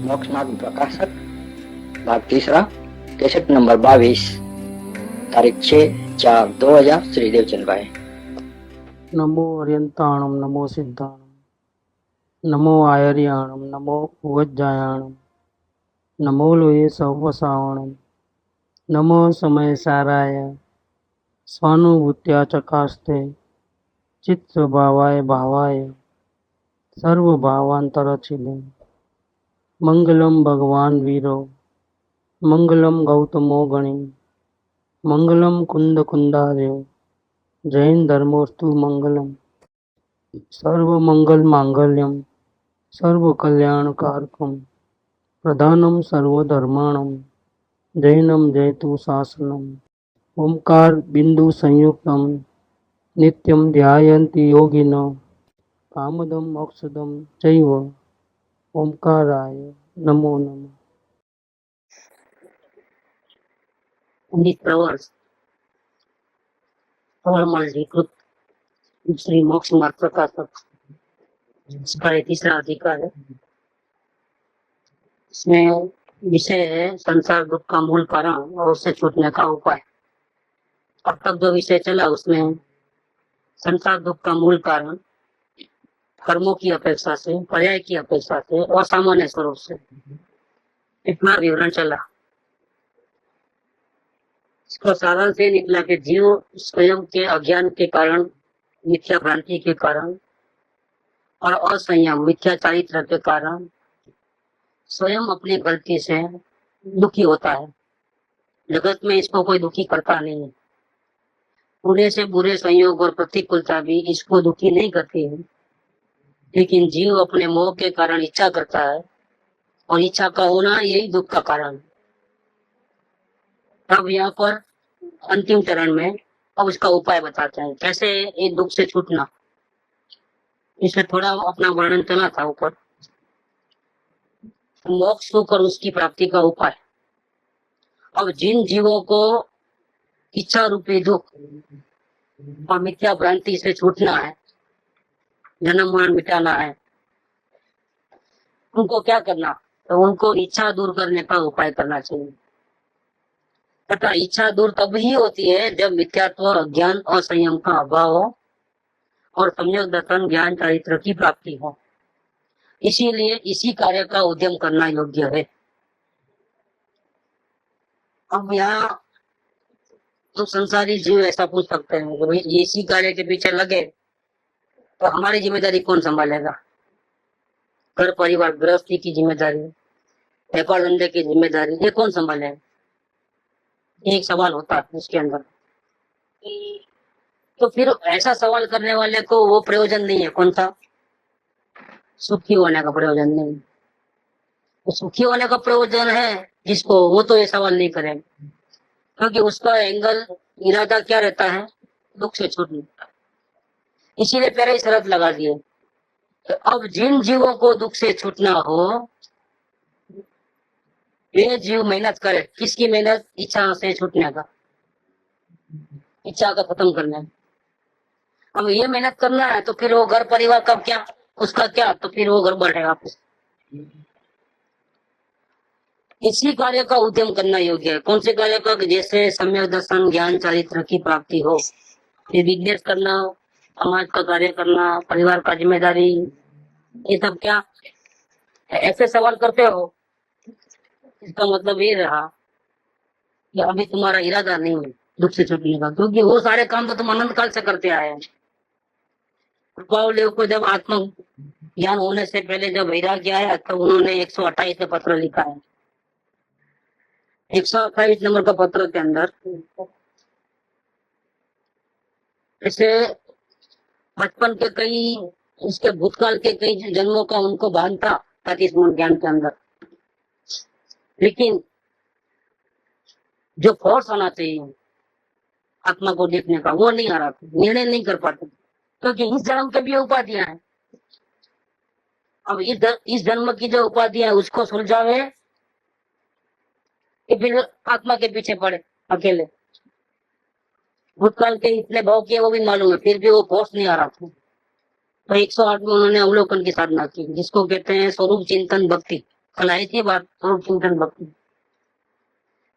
मोक्ष मार्ग प्रकाशक भाग तीसरा, कैसेट नंबर 22, तारीख 6/4/2000, श्री देवचंद भाई। नमो अर्यंताणम नमो सिद्धाणम नमो आयर्याणम नमो उवज्जायाणम नमो लोये सवसावणम नमो समय साराय स्वानुभूत्या चकास्ते चित्त भावाय भावाय सर्वभावांतरचिले मंगलम भगवान वीरो मंगलम गौतमो गणि मंगलम कुंद कुंदार्यो जैन धर्मोस्तु मंगलम सर्व मंगल मांगल्यम सर्व कल्याण कारकम प्रधानम सर्वधर्माणम जैनम जयतु शासनम ओंकार बिंदु संयुक्तम नित्यम ध्यायन्ति योगिनो कामदम मोक्षदम चैव ओंकाराय नमो नमः। अधिकृत श्री मोक्ष मार्ग प्रकाशक, इसका ये तीसरा अधिकार है। इसमें विषय है संसार दुख का मूल कारण और उससे छूटने का उपाय। अब तक जो विषय चला उसमें संसार दुख का मूल कारण कर्मों की अपेक्षा से, पर्याय की अपेक्षा से और सामान्य स्वरूप से इतना विवरण चला। इसका सारांश ये निकला कि जीव स्वयं के अज्ञान के कारण, मिथ्या भ्रांति के कारण और असंयम मिथ्या चारित्र के कारण स्वयं अपनी गलती से दुखी होता है। जगत में इसको कोई दुखी करता नहीं है। बुरे से बुरे संयोग और प्रतिकूलता भी इसको दुखी नहीं करती है, लेकिन जीव अपने मोह के कारण इच्छा करता है और इच्छा का होना यही दुख का कारण है। अब यहाँ पर अंतिम चरण में अब उसका उपाय बताते हैं, कैसे ये दुख से छूटना। इसमें थोड़ा अपना वर्णन चला था ऊपर। मोक्ष सुख और उसकी प्राप्ति का उपाय। अब जिन जीवों को इच्छा रूपी दुख और मिथ्या भ्रांति से छूटना है, जन्म मरण मिटाना है, उनको क्या करना? तो उनको इच्छा दूर करने का उपाय करना चाहिए। तथा इच्छा दूर तब ही होती है जब मिथ्यात्व, अज्ञान और संयम का अभाव हो और सम्यक दर्शन, ज्ञान, चारित्र की प्राप्ति हो। इसीलिए इसी कार्य का उद्यम करना योग्य है। अब यहाँ तो संसारी जीव ऐसा पूछ सकते हैं कि भाई इसी कार्य के पीछे लगे तो हमारी जिम्मेदारी कौन संभालेगा? घर परिवार गृहस्थी की जिम्मेदारी, व्यापार धंधे की जिम्मेदारी, ये कौन संभालेगा? एक सवाल होता है उसके अंदर। तो फिर ऐसा सवाल करने वाले को वो प्रयोजन नहीं है। कौन सा? सुखी होने का प्रयोजन नहीं। तो सुखी होने का प्रयोजन है जिसको, वो तो ये सवाल नहीं करेगा, क्योंकि उसका एंगल, इरादा क्या रहता है? दुख से छूटने। इसीलिए पहले ही शर्त लगा दिए। तो अब जिन जीवों को दुख से छूटना हो, वे जीव मेहनत करे। किसकी मेहनत? इच्छा से छूटने का, इच्छा का खत्म करना है। अब ये मेहनत करना है तो फिर वो घर परिवार का क्या, उसका क्या? तो फिर वो घर बढ़ेगा। इसी कार्य का उद्यम करना योग्य है। कौन से कार्य का? जैसे सम्यक दर्शन, ज्ञान, चारित्र की प्राप्ति हो, फिर बिजनेस करना, समाज का कार्य करना, परिवार का जिम्मेदारी, ये सब क्या ऐसे सवाल करते हो? इसका मतलब ये रहा कि अभी तुम्हारा इरादा नहीं है दुख से छूटने का, क्योंकि वो सारे काम तो तुम अनंत काल से करते आए हैं। को जब आत्म ज्ञान होने से पहले जब वैराग्य आया तो उन्होंने 128 पत्र लिखा है। 128 नंबर का पत्र के अंदर इसे बचपन के कई, उसके भूतकाल के कई जन्मों का उनको भान था 35 ज्ञान के अंदर, लेकिन जो फोर्स आना चाहिए आत्मा को देखने का वो नहीं आ रहा था। निर्णय नहीं कर पाते क्योंकि इस जन्म के भी उपाधियां हैं। अब इस जन्म की जो उपाधियां है उसको सुलझावे कि फिर आत्मा के पीछे पड़े अकेले। भूतकाल के इतने भाव किए वो भी मालूम है, फिर भी वो फोर्स नहीं आ रहा था। तो 108 में उन्होंने अवलोकन की साधना की, जिसको कहते हैं स्वरूप चिंतन भक्ति। कल आई थी बात स्वरूप चिंतन भक्ति,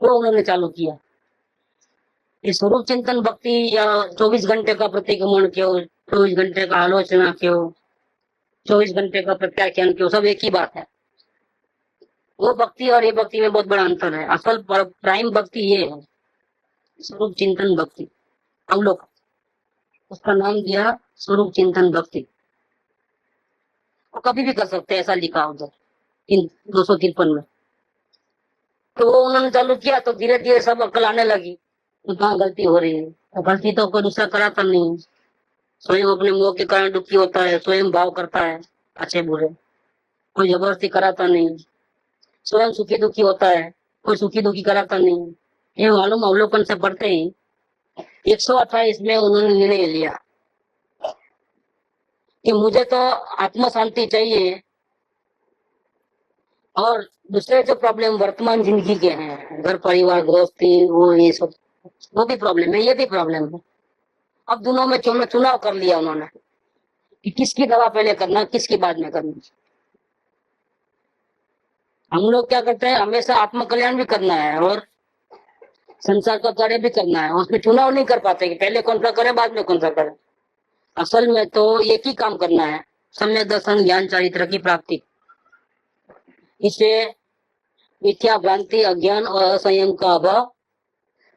वो उन्होंने चालू किया। ये स्वरूप चिंतन भक्ति या 24 घंटे का प्रतिक्रमण क्यों, 24 घंटे का आलोचना क्यों, 24 घंटे का प्रत्याख्यान क्यों, सब एक ही बात है। वो भक्ति और ये भक्ति में बहुत बड़ा अंतर है। असल प्राइम भक्ति ये है, स्वरूप चिंतन भक्ति, अवलोकन, उसका नाम दिया स्वरूप चिंतन भक्ति। वो कभी भी कर सकते हैं, ऐसा लिखा उधर इन 253 में। तो वो उन्होंने चालू किया तो धीरे धीरे सब अकल आने लगी, तो कहाँ गलती हो रही है। तो गलती तो कोई दूसरा कराता नहीं, स्वयं अपने मोह के कारण दुखी होता है, स्वयं भाव करता है अच्छे बुरे, कोई जबरदस्ती कराता नहीं। स्वयं सुखी दुखी होता है, कोई सुखी दुखी कराता नहीं। ये मालूम अवलोकन से पढ़ते ही 128 में उन्होंने निर्णय लिया कि मुझे तो आत्म शांति चाहिए, और दूसरे जो प्रॉब्लम वर्तमान जिंदगी के हैं, घर परिवार गृहस्थी वो ये सब, वो भी प्रॉब्लम है, ये भी प्रॉब्लम है। अब दोनों में चुनाव कर लिया उन्होंने कि किसकी दवा पहले करना, किसकी बाद में करनी। हम लोग क्या करते हैं, हमेशा आत्म कल्याण भी करना है और संसार का कार्य भी करना है, उसमें चुनाव नहीं कर पाते कि पहले कौन सा करे बाद में कौन सा करे। असल में तो एक ही काम करना है, सम्यक दर्शन ज्ञान चारित्र की प्राप्ति। इससे मिथ्या भ्रांति अज्ञान और असंयम का अभाव,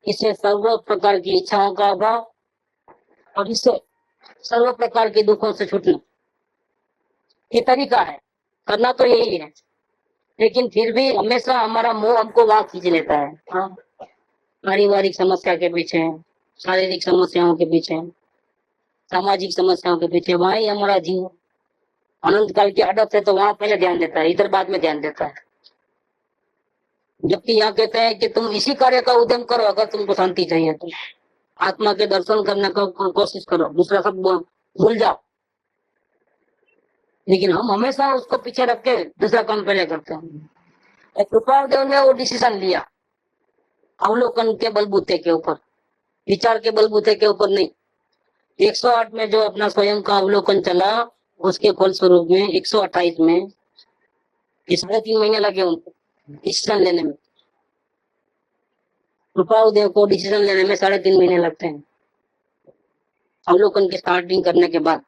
इससे सर्व प्रकार की इच्छाओं का अभाव, और इससे सर्व प्रकार के दुखों से छूटना। ये तरीका है, करना तो यही है, लेकिन फिर भी हमेशा हमारा मोह हमको वहां खींच लेता है। हाँ, पारिवारिक समस्या के पीछे, शारीरिक समस्याओं के पीछे, सामाजिक समस्याओं के पीछे, वहां ही हमारा जीव अनंत काल की आदत है, तो वहां पहले ध्यान देता है, इधर बाद में ध्यान देता है। जबकि यहाँ कहते हैं कि तुम इसी कार्य का उद्यम करो अगर तुमको शांति चाहिए तो। आत्मा के दर्शन करने का कोशिश करो, दूसरा सब भूल जाओ। लेकिन हम हमेशा उसको पीछे रख के दूसरा काम पहले करते हैं। कृपादेव ने वो डिसीजन लिया अवलोकन के बलबूते के ऊपर, विचार के बलबूते के ऊपर नहीं। 108 में जो अपना स्वयं का अवलोकन चला, उसके फलस्वरूप में 128 में 3.5 महीने लगे उनको डिसीजन लेने में। कृपादेव को डिसीजन लेने में 3.5 महीने लगते हैं अवलोकन की स्टार्टिंग करने के बाद।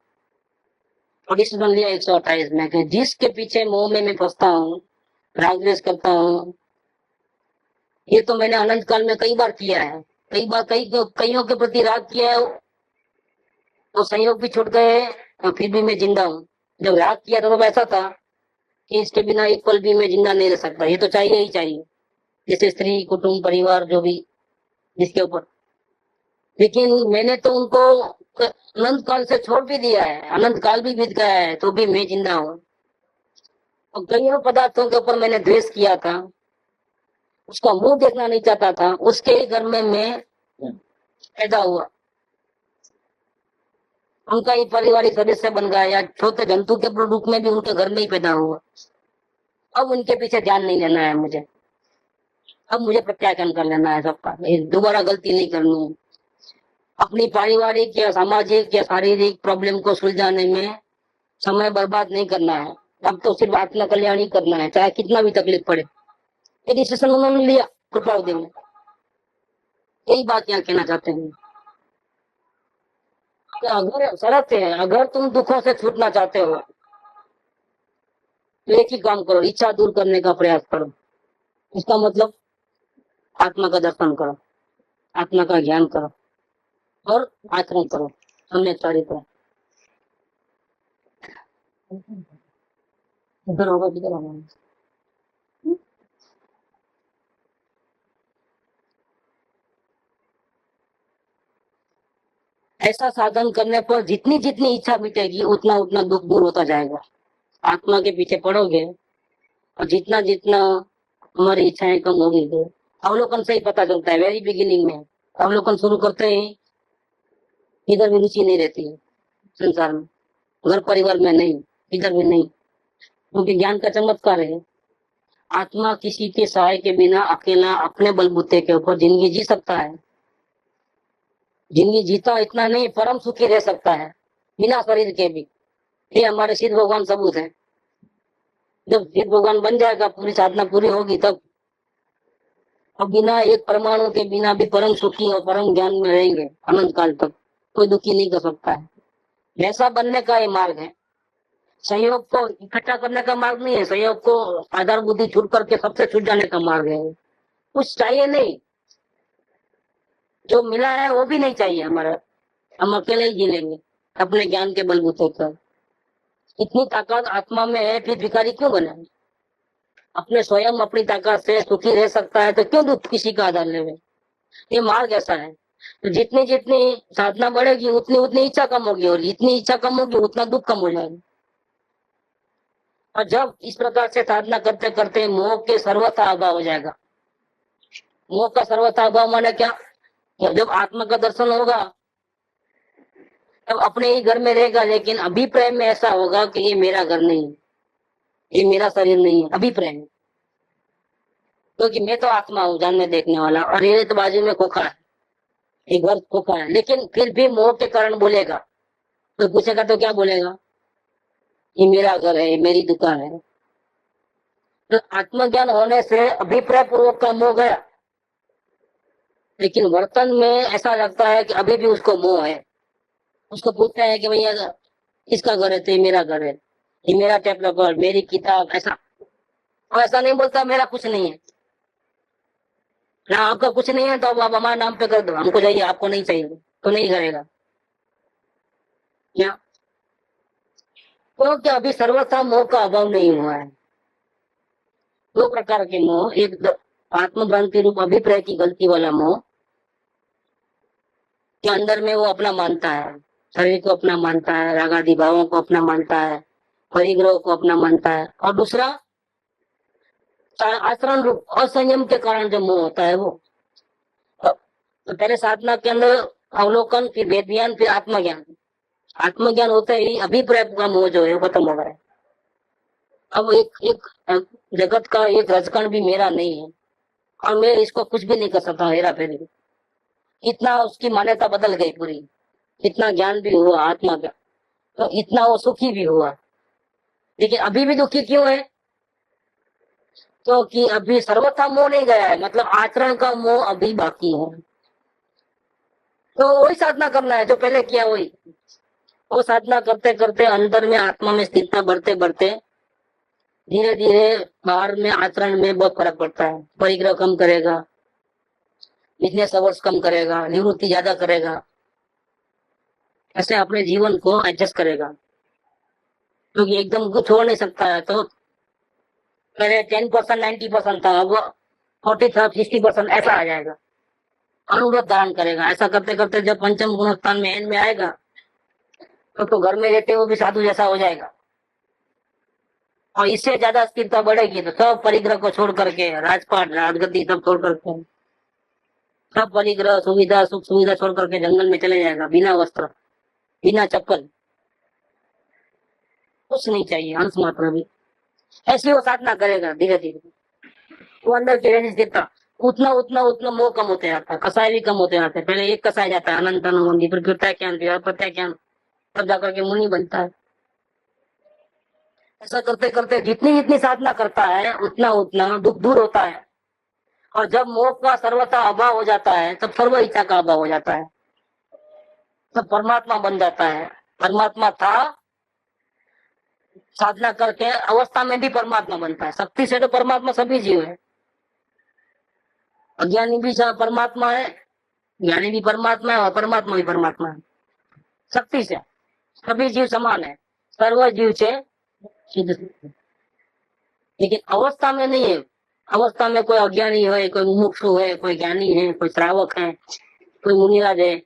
और डिसीजन लिया 128 में कि जिसके पीछे मोह में मैं फंसता हूँ, राग द्वेष करता हूँ, ये तो मैंने अनंत काल में कई बार किया है, कई बार कईयों के प्रति राग किया है, वो संयोग भी छूट गए और फिर भी मैं जिंदा हूँ। जब राग किया था तो ऐसा था कि इसके बिना एक पल भी मैं जिंदा नहीं रह सकता, ये तो चाहिए ही चाहिए, जैसे स्त्री कुटुंब परिवार जो भी जिसके ऊपर। लेकिन मैंने तो उनको अनंत काल से छोड़ भी दिया है, अनंत काल भी बीत गया है, तो भी मैं जिंदा हूँ। और कईयों पदार्थों के ऊपर मैंने द्वेष किया था, उसका मुंह देखना नहीं चाहता था, उसके ही घर में मैं पैदा हुआ, उनका ही पारिवारिक सदस्य बन गया, या छोटे जंतु के रूप में भी उनके घर में ही पैदा हुआ। अब उनके पीछे ध्यान नहीं देना है मुझे, अब मुझे प्रत्याख्यान कर लेना है सबका, दोबारा गलती नहीं करनी है। अपनी पारिवारिक या सामाजिक या शारीरिक प्रॉब्लम को सुलझाने में समय बर्बाद नहीं करना है, अब तो सिर्फ आत्मा कल्याण ही करना है, चाहे कितना भी तकलीफ पड़े। ये डिसीजन उन्होंने लिया कृपादेव ने, यही बात यहाँ कहना चाहते हैं। अगर शर्त है, अगर तुम दुखों से छूटना चाहते हो तो एक ही काम करो, इच्छा दूर करने का प्रयास करो। इसका मतलब आत्मा का दर्शन करो, आत्मा का ज्ञान करो और आचरण करो, सम्यक चारित्र। इधर होगा किधर होगा। ऐसा साधन करने पर जितनी जितनी इच्छा मिटेगी उतना उतना दुख दूर होता जाएगा। आत्मा के पीछे पड़ोगे और जितना जितना हमारी इच्छाएं कम होगी, तो अवलोकन से ही पता चलता है। वेरी बिगिनिंग में अवलोकन शुरू करते ही इधर भी रुचि नहीं रहती है संसार में, घर परिवार में नहीं, इधर भी नहीं, क्योंकि ज्ञान का चमत्कार है। आत्मा किसी के सहाय के बिना अकेला अपने बलबूते के ऊपर जिंदगी जी सकता है। जिंदगी जीता इतना नहीं, परम सुखी रह सकता है बिना शरीर के भी। ये हमारे सिद्ध भगवान सबूत है। जब सिद्ध भगवान बन जाएगा, पूरी साधना पूरी होगी, तब अब बिना एक परमाणु के बिना भी परम सुखी और परम ज्ञान में रहेंगे अनंत काल तक। कोई दुखी नहीं कर सकता है। वैसा बनने का ये मार्ग है। संयोग को इकट्ठा करने का मार्ग नहीं है। संयोग को आधार बुद्धि छूट करके सबसे छूट जाने का मार्ग है। कुछ चाहिए नहीं, जो मिला है वो भी नहीं चाहिए हमारा। हम अकेले ही जी लेंगे अपने ज्ञान के बलबूते पर। इतनी ताकत आत्मा में है, फिर भिखारी क्यों बने? अपने स्वयं अपनी ताकत से सुखी रह सकता है तो क्यों दुख किसी का आधार लेवे? ये मार्ग ऐसा है। तो जितनी जितनी साधना बढ़ेगी उतनी उतनी इच्छा कम होगी, और जितनी इच्छा कम होगी उतना दुख कम हो जाएगा। और जब इस प्रकार से साधना करते करते मोह के सर्वथा अभाव हो जाएगा। मोह का सर्वथा अभाव माने क्या? जब आत्मा का दर्शन होगा तब अपने ही घर में रहेगा, लेकिन अभिप्राय में ऐसा होगा कि ये मेरा घर नहीं है, ये मेरा शरीर नहीं है। अभिप्राय में, क्योंकि मैं तो आत्मा हूँ जानने देखने वाला, और ये तो बाजू में खोखा है, एक घर खोखा है। लेकिन फिर भी मोह के कारण बोलेगा। तो पूछेगा तो क्या बोलेगा? ये मेरा घर है, ये मेरी दुकान है। तो आत्मज्ञान होने से अभिप्राय पूर्वक का मोह गया, लेकिन वर्तन में ऐसा लगता है कि अभी भी उसको मोह है। उसको पूछते हैं कि भैया किसका घर है? तो ये मेरा घर है, ये मेरा टेप रिकॉर्ड, मेरी किताब। ऐसा और ऐसा नहीं बोलता मेरा कुछ नहीं है ना। आपका कुछ नहीं है तो अब आप हमारे नाम पे कर दो, हमको चाहिए, आपको नहीं चाहिए तो नहीं करेगा क्या? तो क्या अभी सर्वथा मोह का अभाव नहीं हुआ है? दो प्रकार के मोह, एक आत्मभ्रांति रूप अभिप्राय की गलती वाला मोह के अंदर में वो अपना मानता है, शरीर को अपना मानता है, रागादि भावों को अपना मानता है, परिग्रह को अपना मानता है। और दूसरा आचरण रूप असंयम के कारण जो मोह होता है वो। तो पहले साधना के अंदर अवलोकन, फिर वेद ज्ञान, फिर आत्मज्ञान। आत्मज्ञान होते ही अभिप्राय का मोह जो है खत्म हो गया। अब एक जगत का एक रजकण भी मेरा नहीं है, और मैं इसको कुछ भी नहीं कर सकता हेरा फेरी। इतना उसकी मान्यता बदल गई पूरी। इतना ज्ञान भी हुआ आत्मा का, तो इतना वो सुखी भी हुआ। लेकिन अभी भी दुखी क्यों है? तो कि अभी सर्वथा मोह नहीं गया है, मतलब आचरण का मोह अभी बाकी है। तो वही साधना करना है जो पहले किया, वही वो साधना करते करते अंदर में आत्मा में स्थिरता बढ़ते बढ़ते धीरे धीरे बाहर में आचरण में बहुत फर्क पड़ता है। परिग्रह कम करेगा, बिजनेस अवर्स कम करेगा, निवृत्ति ज्यादा करेगा, ऐसे अपने जीवन को एडजस्ट करेगा। क्योंकि एकदम कुछ छोड़ नहीं सकता है। तो पहले 10% 90% था, अब 40-60% ऐसा आ जाएगा। अनुव्रत धारण करेगा। ऐसा करते करते जब पंचम गुण स्थान में एंड में आएगा तो घर में रहते हुए भी साधु जैसा हो जाएगा। और इससे ज्यादा स्थिरता बढ़ेगी तो सब परिग्रह को छोड़ करके, राजपाट राजगद्दी सब छोड़ करके, सब परिग्रह सुविधा सुख सुविधा छोड़ करके जंगल में चले जाएगा, बिना वस्त्र बिना चप्पल, कुछ नहीं चाहिए, अंश मात्र भी। ऐसी वो साधना करेगा धीरे धीरे। वो अंदर की रहनी स्थिरता उतना उतना उतना मोह कम होते जाता है, कसाय भी कम होते जाते हैं। पहले एक कसाय जाता है अनंत अनुबंधी, फिर प्रत्याख्यान, फिर अप्रत्याख्यान, तब जाकर के मुनि बनता है। ऐसा करते करते जितनी जितनी साधना करता है उतना उतना दुख दूर होता है। और जब मोह का सर्वथा अभाव हो जाता है तब सर्व इच्छा का अभाव हो जाता है, तब परमात्मा बन जाता है। परमात्मा था, साधना करके अवस्था में भी परमात्मा बनता है। शक्ति से तो परमात्मा सभी जीव है। अज्ञानी भी परमात्मा है, ज्ञानी भी परमात्मा है, और परमात्मा भी परमात्मा है। शक्ति से सभी जीव समान है, सर्व जीव से सिद्ध। लेकिन अवस्था में नहीं है। अवस्था में कोई अज्ञानी है, कोई मुमुक्षु है, कोई ज्ञानी है, कोई श्रावक है, कोई मुनिराज है,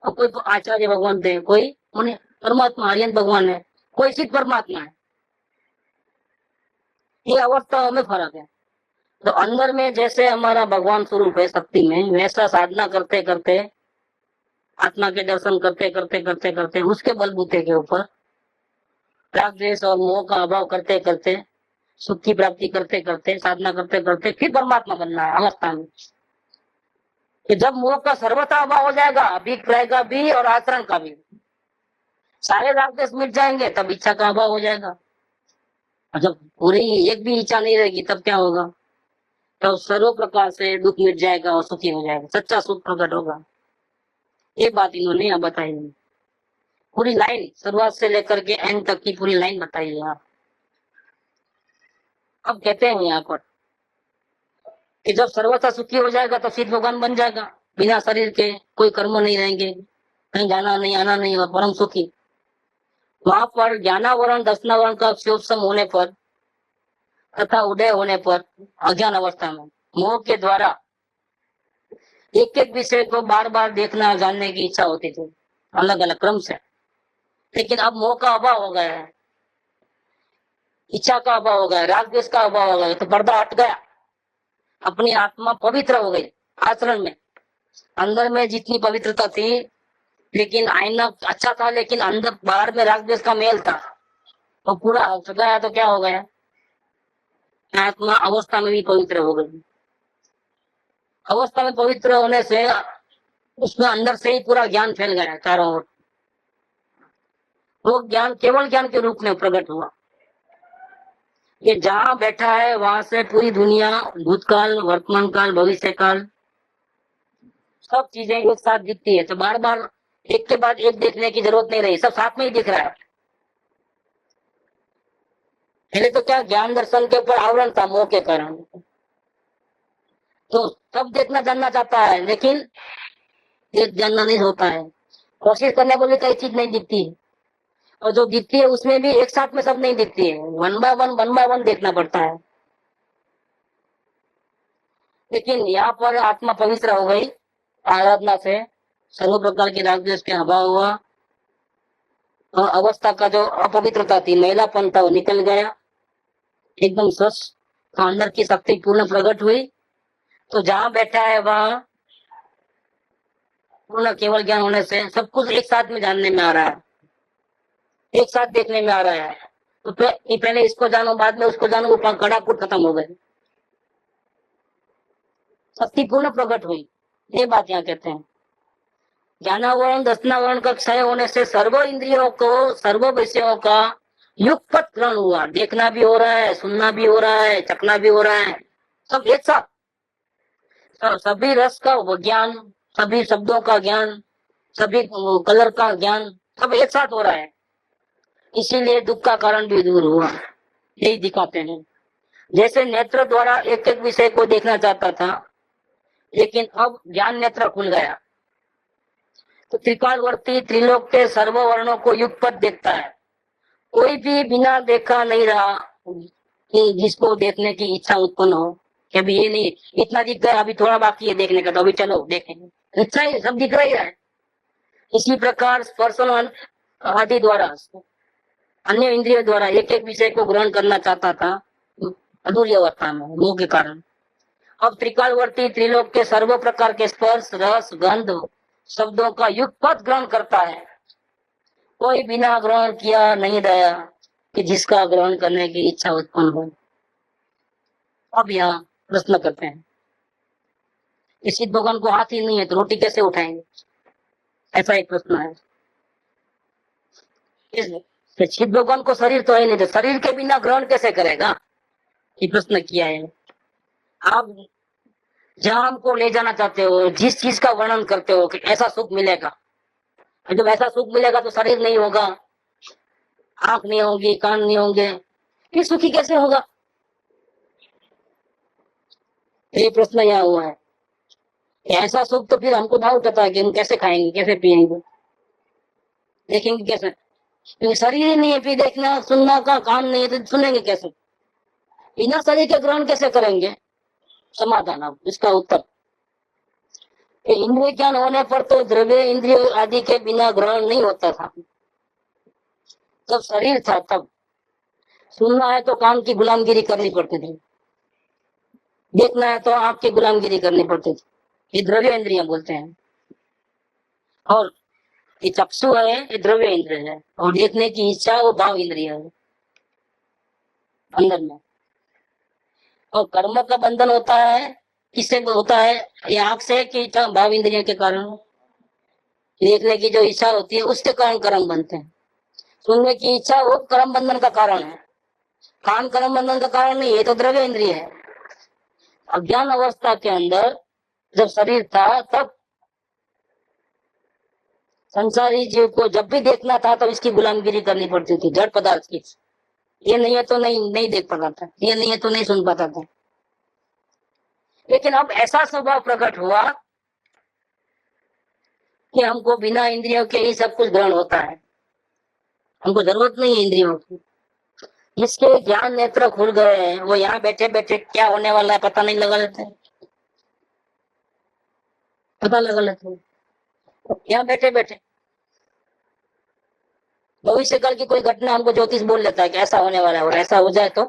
और कोई आचार्य भगवान है, कोई मुनि परमात्मा आर्यन भगवान है, कोई सिद्ध परमात्मा है। ये अवस्थाओं में फर्क है। तो अंदर में जैसे हमारा भगवान स्वरूप है शक्ति में, वैसा साधना करते करते, आत्मा के दर्शन करते करते करते करते, उसके बलबूते के ऊपर राग द्वेष और मोह का अभाव करते करते, सुख की प्राप्ति करते करते, साधना करते करते, फिर परमात्मा बनना है अवस्था में। कि जब मोह का सर्वथा अभाव हो जाएगा, अभिप्राय का भी और आचरण का भी, सारे राग द्वेष मिट जाएंगे तब इच्छा का अभाव हो जाएगा। और जब पूरी एक भी इच्छा नहीं रहेगी तब क्या होगा? तो सर्व प्रकार से दुख मिट जाएगा और सुखी हो जाएगा, सच्चा सुख प्रकट होगा। ये बात इन्होंने यहाँ बताई है। पूरी लाइन शुरुआत से लेकर के एंड तक की पूरी लाइन बताई है यहाँ। अब कहते हैं यहाँ पर कि जब सर्वथा सुखी हो जाएगा तो फिर भगवान बन जाएगा, बिना शरीर के कोई कर्म नहीं रहेंगे, कहीं जाना नहीं आना नहीं और परम सुखी। वहां पर ज्ञानावरण दर्शनावरण का क्षोभसम होने पर तथा उदय होने पर अज्ञान अवस्था में मोह के द्वारा एक एक विषय को बार बार देखना जानने की इच्छा होती थी अलग अलग क्रम से, लेकिन अब मोह का अभाव हो गया है, इच्छा का अभाव हो गया, राग द्वेष का अभाव हो गया, तो पर्दा हट गया, अपनी आत्मा पवित्र हो गई। आचरण में अंदर में जितनी पवित्रता थी, लेकिन आईना अच्छा था लेकिन अंदर बाहर में राग द्वेष का मेल था, तो पूरा हट गया तो क्या हो गया? आत्मा अवस्था में भी पवित्र हो गई। अवस्था में पवित्र होने से उसमें अंदर से ही पूरा ज्ञान फैल गया चारों ओर। वो ज्ञान केवल ज्ञान के रूप में प्रकट हुआ। ये जहां बैठा है वहां से पूरी दुनिया, भूतकाल, वर्तमान काल, भविष्य काल, सब चीजें एक साथ दिखती है। तो बार बार एक के बाद एक देखने की जरूरत नहीं रही, सब साथ में ही दिख रहा है। पहले तो क्या ज्ञान दर्शन के ऊपर आवरण था मोह के कारण, तो सब देखना जानना चाहता है लेकिन ये जानना नहीं होता है। कोशिश करने पर भी कई चीज नहीं दिखती है, और जो दिखती है उसमें भी एक साथ में सब नहीं दिखती है, वन बाय वन देखना पड़ता है। लेकिन यहाँ पर आत्मा पवित्र हो गई आराधना से, सर्व प्रकार के राग द्वेष के अभाव हुआ और अवस्था का जो अपवित्रता थी, मैलापन था, वो निकल गया, एकदम स्वच्छ, तो अंदर की शक्ति पूर्ण प्रकट हुई। तो जहां बैठा है वहां पूर्ण केवल ज्ञान होने से सब कुछ एक साथ में जानने में आ रहा है, एक साथ देखने में आ रहा है। तो पहले इसको जानो बाद में उसको जानो, वो कड़ाकुट खत्म हो गए, शक्ति पूर्ण प्रकट हुई। ये बात यहाँ कहते हैं। ज्ञानावरण दर्शनावरण का क्षय होने से सर्व इंद्रियों को, सर्व विषयों का युगपत ग्रहण हुआ। देखना भी हो रहा है, सुनना भी हो रहा है, चखना भी हो रहा है, सब एक साथ। सभी रस का ज्ञान, सभी शब्दों का ज्ञान, सभी कलर का ज्ञान, सब एक साथ हो रहा है। इसीलिए दुख का कारण भी दूर हुआ। यही दिखाते हैं। जैसे नेत्र द्वारा एक एक विषय को देखना चाहता था, लेकिन अब ज्ञान नेत्र खुल गया, तो त्रिकालवर्ती त्रिलोक के सर्व वर्णों को युगपत देखता है। कोई भी बिना देखा नहीं रहा कि जिसको देखने की इच्छा उत्पन्न हो कि अभी ये नहीं, इतना दिख गया, अभी थोड़ा बाकी है देखने का, तो अभी चलो देखेंगे, इच्छा ही सब दिख रही है। इसी प्रकार स्पर्शन आदि द्वारा, अन्य इंद्रियों द्वारा एक एक विषय को ग्रहण करना चाहता था अधूरी अवस्था में मोह के कारण। अब त्रिकालवर्ती त्रिलोक के सर्व प्रकार के स्पर्श, रस, गंध, शब्दों का युगपत ग्रहण करता है। कोई बिना ग्रहण किया नहीं रहा कि जिसका ग्रहण करने की इच्छा उत्पन्न हो। अब यहाँ प्रश्न करते हैं, इसी भगवान को हाथ ही नहीं है तो रोटी कैसे उठाएंगे? ऐसा एक प्रश्न है। शिव भगवान को शरीर तो है नहीं, तो शरीर के बिना ग्रहण कैसे करेगा? ये प्रश्न किया है। आप जहां हमको ले जाना चाहते हो, जिस चीज का वर्णन करते हो कि ऐसा सुख मिलेगा, जब ऐसा सुख मिलेगा तो शरीर नहीं होगा, आंख नहीं होगी, कान नहीं होंगे, फिर सुखी कैसे होगा? ये प्रश्न यहाँ हुआ है। ऐसा सुख तो फिर हमको डाउट होता है कि हम कैसे खाएंगे, कैसे पिएंगे, देखेंगे कैसे? क्योंकि शरीर ही नहीं है, फिर देखना सुनना का काम नहीं है तो सुनेंगे कैसे? बिना शरीर के ग्रहण कैसे करेंगे? समाधान अब इसका उत्तर, इंद्रिय ज्ञान होने पर तो द्रव्य इंद्रिय आदि के बिना ग्रहण नहीं होता था। जब शरीर था तब सुनना है तो कान की गुलामगिरी करनी पड़ती थी, देखना है तो आंख की गुलामगिरी करनी पड़ती थी। ये द्रव्य इंद्रियां बोलते हैं। और ये चक्षु है, ये द्रव्य इंद्रिय है, और देखने की इच्छा वो भाव इंद्रिय है अंदर में। और कर्म का बंधन होता है, किससे होता है? ये आंख से कि भाव इंद्रियों के कारण, देखने की जो इच्छा होती है उसके कारण कर्म बनते हैं। सुनने की इच्छा वो कर्म बंधन का कारण है। कान कर्म बंधन का कारण नहीं, ये तो द्रव्य इंद्रिय है। अज्ञान अवस्था के अंदर जब शरीर था तब संसारी जीव को जब भी देखना था तो इसकी गुलामगिरी करनी पड़ती थी, जड़ पदार्थ की। ये नहीं है तो नहीं देख पाता था, ये नहीं है तो नहीं सुन पाता था। लेकिन अब ऐसा स्वभाव प्रकट हुआ कि हमको बिना इंद्रियों के ही सब कुछ ग्रहण होता है, हमको जरूरत नहीं है इंद्रियों की। जिसके ज्ञान नेत्र खुल गए हैं वो यहाँ बैठे बैठे क्या होने वाला है पता नहीं लगा लेते, पता लगा लेते यहाँ बैठे बैठे। भविष्य काल की कोई घटना हमको ज्योतिष बोल लेता है कि ऐसा होने वाला है, और ऐसा हो जाए तो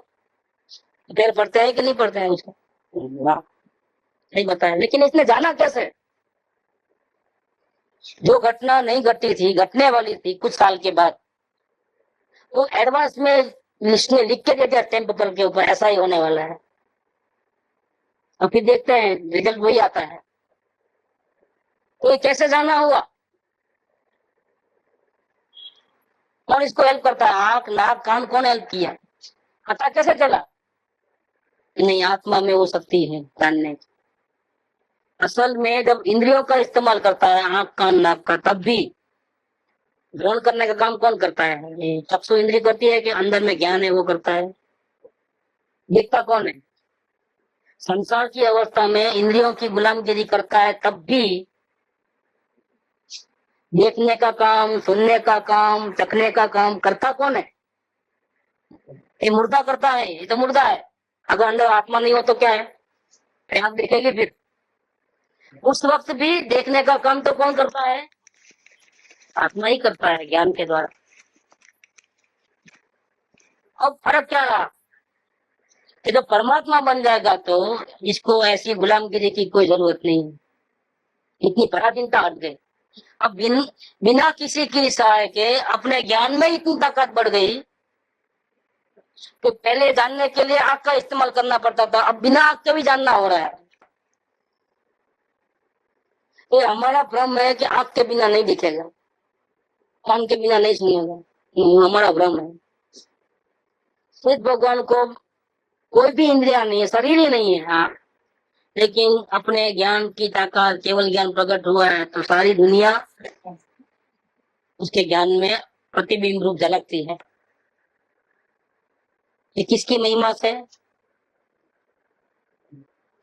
पैर पड़ते हैं कि नहीं पड़ते हैं उसको नहीं बताया। लेकिन इसने जाना कैसे? जो घटना नहीं घटी थी, घटने वाली थी कुछ साल के बाद, वो एडवांस में लिस्ट में लिख के दे दिया स्टैम्प पेपर के ऊपर, ऐसा ही होने वाला है। और फिर देखते हैं रिजल्ट वही आता है। तो ये कैसे जाना हुआ? कौन इसको हेल्प करता है? आंख नाक कान कौन हेल्प किया? पता कैसे चला? नहीं, आत्मा में वो शक्ति है जानने की। असल में जब इंद्रियों का इस्तेमाल करता है, आंख कान नाक का, तब भी ग्रहण करने का काम कौन करता है? ये चक्षु इंद्रिय करती है कि अंदर में ज्ञान है वो करता है? देखता कौन है? संसार की अवस्था में इंद्रियों की गुलामगिरी करता है, तब भी देखने का काम, सुनने का काम, चखने का काम करता कौन है? ये मुर्दा करता है, ये तो मुर्दा है। अगर अंदर आत्मा नहीं हो तो क्या है? आप देखेंगे फिर उस वक्त भी देखने का काम तो कौन करता है? आत्मा ही करता है ज्ञान के द्वारा। अब फर्क क्या रहा कि जब परमात्मा बन जाएगा तो इसको ऐसी गुलामगिरी की कोई जरूरत नहीं है, इतनी पराधीनता हट गई। अब बिना किसी की सहाय के अपने ज्ञान में इतनी ताकत बढ़ गई कि पहले जानने के लिए आंख का इस्तेमाल करना पड़ता था, अब बिना आंख के भी जानना हो रहा है। तो हमारा भ्रम है कि आंख के बिना नहीं दिखेगा, कान के बिना नहीं सुनेगा, हमारा भ्रम है। सिद्ध भगवान को कोई भी इंद्रिया नहीं है, शरीर ही नहीं है, हाँ, लेकिन अपने ज्ञान की ताकत, केवल ज्ञान प्रकट हुआ है तो सारी दुनिया उसके ज्ञान में प्रतिबिंब रूप झलकती है। ये किसकी महिमा से?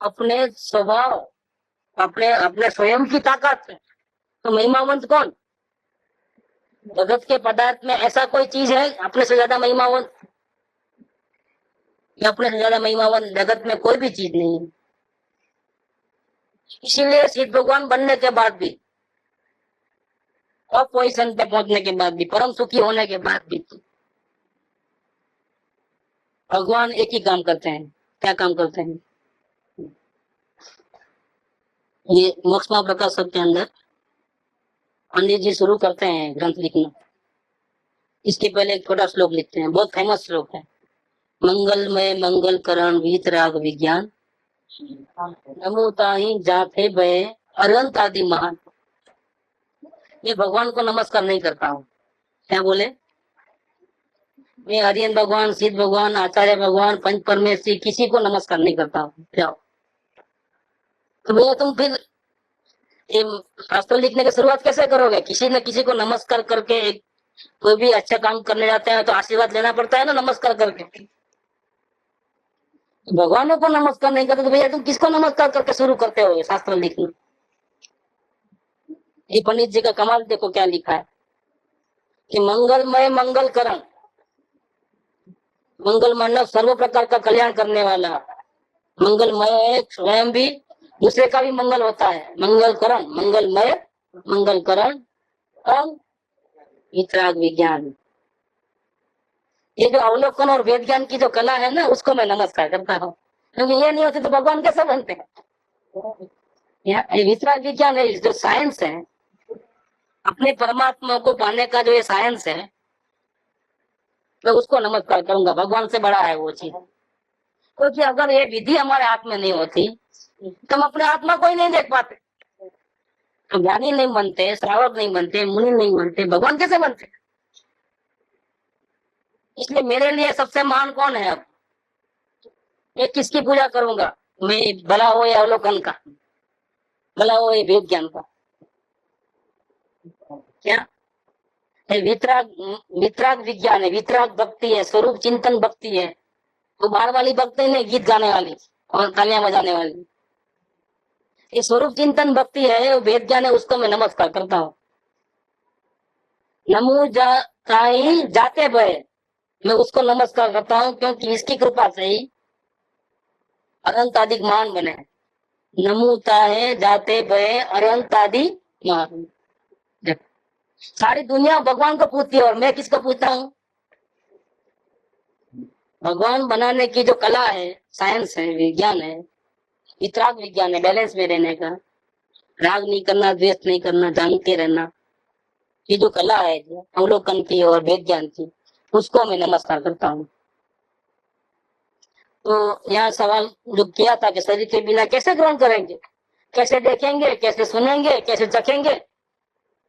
अपने स्वभाव, अपने स्वयं की ताकत है। तो महिमावंत कौन? जगत के पदार्थ में ऐसा कोई चीज है अपने से ज्यादा महिमावंत? या अपने से ज्यादा महिमावंत जगत में कोई भी चीज नहीं है। इसीलिए सिद्ध भगवान बनने के बाद भी, और पोजीशन पे पहुंचने के बाद भी, परम सुखी होने के बाद भी, भगवान एक ही काम करते हैं। क्या काम करते हैं? ये मोक्ष प्रकाशक के अंदर पंडित जी शुरू करते हैं ग्रंथ लिखना। इसके पहले एक छोटा श्लोक लिखते हैं, बहुत फेमस श्लोक है। मंगलमय मंगल करण वीतराग विज्ञान, नमोताहि जाते भय अनंत आदि महान। मैं भगवान को नमस्कार नहीं करता हूँ। क्या बोले? मैं हरियन भगवान, सिद्ध भगवान, आचार्य भगवान, पंच परमेश्वरी, किसी को नमस्कार नहीं करता हूँ। जाओ तो भैया तुम फिर ये शास्त्र लिखने की शुरुआत कैसे करोगे? किसी न किसी को नमस्कार करके कोई भी अच्छा काम करने जाते हैं तो आशीर्वाद लेना पड़ता है ना, नमस्कार करके। भगवानों को नमस्कार नहीं करते तो भैया तुम किसको नमस्कार करके शुरू करते हो शास्त्र लिखना? ये पंडित जी का कमाल देखो क्या लिखा है कि मंगलमय मंगल करण, मंगल मानव सर्व प्रकार का कल्याण करने वाला, मंगलमय स्वयं भी, दूसरे का भी मंगल होता है। मंगल करण, मंगलमय मंगल करण और वितराग विज्ञान। ये जो अवलोकन और वेद ज्ञान की जो कला है ना, उसको मैं नमस्कार करता हूँ, क्योंकि ये नहीं होती तो भगवान कैसे बनते हैं? ये वितराग विज्ञान है, जो साइंस है, अपने परमात्मा को पाने का जो ये साइंस है, मैं उसको नमस्कार करूंगा। भगवान से बड़ा है वो चीज। क्योंकि अगर ये विधि हमारे हाथ में नहीं होती तो हम अपने आत्मा को ही नहीं देख पाते, तो ज्ञानी नहीं बनते, श्रावक नहीं बनते, मुनि नहीं बनते, भगवान कैसे बनते? इसलिए मेरे लिए सबसे महान कौन है? अब मैं किसकी पूजा करूंगा? मैं भला हो या अवलोकन का, भला हो या वेद ज्ञान का? क्या ये वितराग, वितराग विज्ञान है, वितराग भक्ति है, स्वरूप चिंतन भक्ति है। तो बाहर वाली भक्ति नहीं, गीत गाने वाली और तालियां बजाने वाली। ये स्वरूप चिंतन भक्ति है, वो वेद ज्ञान है, उसको मैं नमस्कार करता हूँ। नमो ताई जाते भय, मैं उसको नमस्कार करता हूँ, क्योंकि इसकी कृपा से ही अनंत अधिक मान बने। नमूता है जाते भय अनंत अधिक मान। सारी दुनिया भगवान को पूछती है और मैं किसको पूछता हूँ? भगवान बनाने की जो कला है, साइंस है, विज्ञान है, वितराग विज्ञान है, बैलेंस में रहने का, राग नहीं करना, द्वेष नहीं करना, जानते रहना, ये जो कला है अवलोकन की और वेद ज्ञान की, उसको मैं नमस्कार करता हूँ। तो यहाँ सवाल जो किया था कि शरीर के बिना कैसे ग्रहण करेंगे, कैसे देखेंगे, कैसे सुनेंगे, कैसे चखेंगे?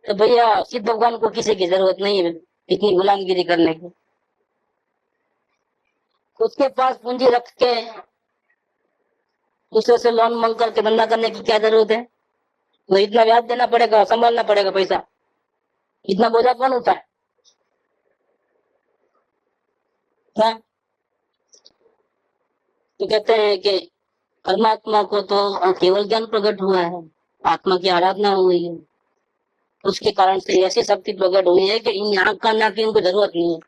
तो भैया सिद्ध भगवान को किसी की जरूरत नहीं है इतनी गुलामगिरी करने की। उसके पास पूंजी रख के दूसरे से लोन मांग करके धंधा करने की क्या जरूरत है? तो इतना ब्याज देना पड़ेगा, संभालना पड़ेगा पैसा, इतना बोझा कौन होता है? क्या? तो कहते हैं कि परमात्मा को तो केवल ज्ञान प्रकट हुआ है, आत्मा की आराधना हुई है, उसके कारण से ऐसी शक्ति प्रकट हुई है कि इन आंख कान नाक की उनको जरूरत नहीं है।